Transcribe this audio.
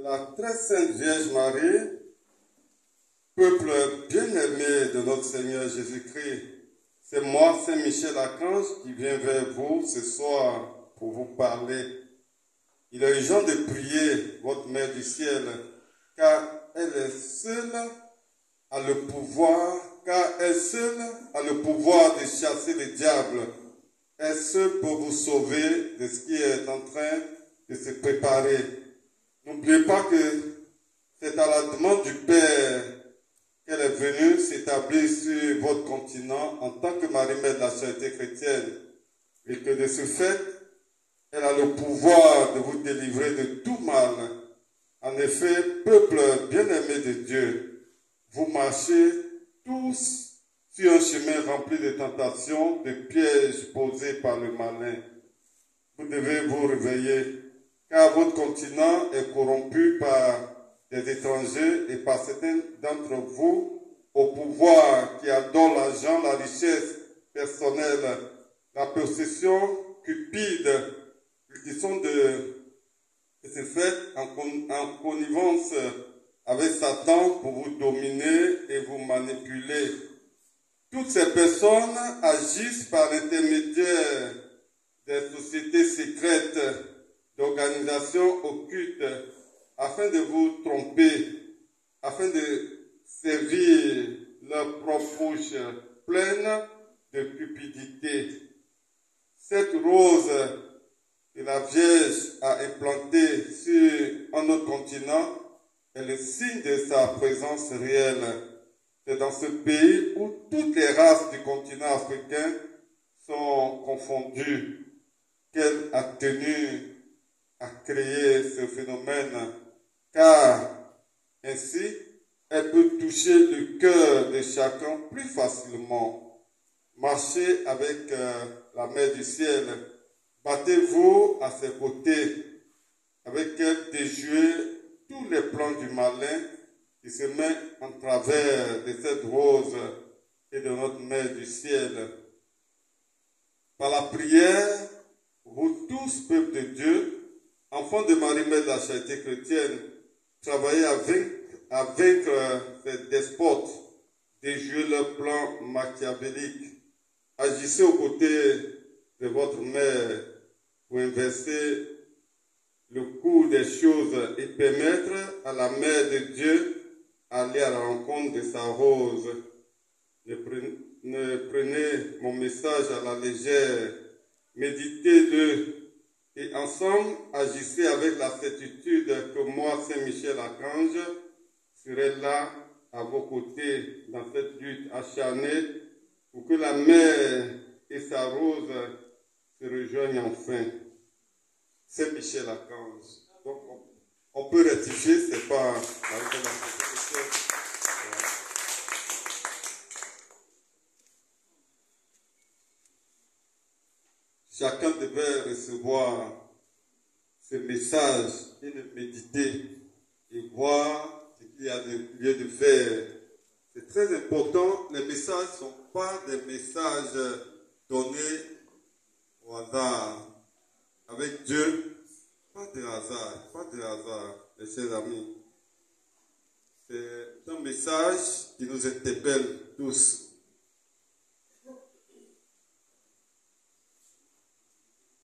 la très sainte Vierge Marie, peuple bien-aimé de notre Seigneur Jésus-Christ, c'est moi, Saint Michel Archange, qui viens vers vous ce soir pour vous parler. Il est urgent de prier votre Mère du ciel, car elle est seule a le pouvoir, car elle seule a le pouvoir de chasser le diable. Elle seule peut vous sauver de ce qui est en train de se préparer. N'oubliez pas que c'est à la demande du Père qu'elle est venue s'établir sur votre continent en tant que Marie-Mère de la Charité chrétienne, et que de ce fait, elle a le pouvoir de vous délivrer de tout mal. En effet, peuple bien-aimé de Dieu, vous marchez tous sur un chemin rempli de tentations, de pièges posés par le malin. Vous devez vous réveiller, car votre continent est corrompu par des étrangers et par certains d'entre vous au pouvoir qui adorent l'argent, la richesse personnelle, la possession cupide, qui sont de ce fait en connivence avec Satan pour vous dominer et vous manipuler. Toutes ces personnes agissent par l'intermédiaire des sociétés secrètes, d'organisations occultes, afin de vous tromper, afin de servir leur propre bouche pleine de cupidité. Cette rose que la Vierge a implantée sur un autre continent est le signe de sa présence réelle. C'est dans ce pays où toutes les races du continent africain sont confondues qu'elle a tenu à créer ce phénomène, car ainsi elle peut toucher le cœur de chacun plus facilement. Marchez avec la Mère du ciel, battez-vous à ses côtés, avec elle déjouez tous les plans du malin qui se met en travers de cette rose et de notre Mère du ciel. Par la prière, vous tous, peuple de Dieu, enfants de Marie-Mère de la Charité chrétienne, travaillez à vaincre ces despotes, déjouer leurs plans machiavéliques. Agissez aux côtés de votre Mère pour inverser le cours des choses et permettre à la Mère de Dieu aller à la rencontre de sa rose. Ne prenez mon message à la légère, méditez-le et ensemble agissez avec la certitude que moi, Saint Michel Archange, serai là à vos côtés dans cette lutte acharnée pour que la Mère et sa rose se rejoignent enfin. Saint Michel Archange. Donc, on peut rectifier, c'est pas chacun devait recevoir ce message et le méditer et voir ce qu'il y a de lieu de faire. C'est très important. Les messages ne sont pas des messages donnés au hasard. Avec Dieu, pas de hasard, mes chers amis. C'est un message qui nous interpelle tous.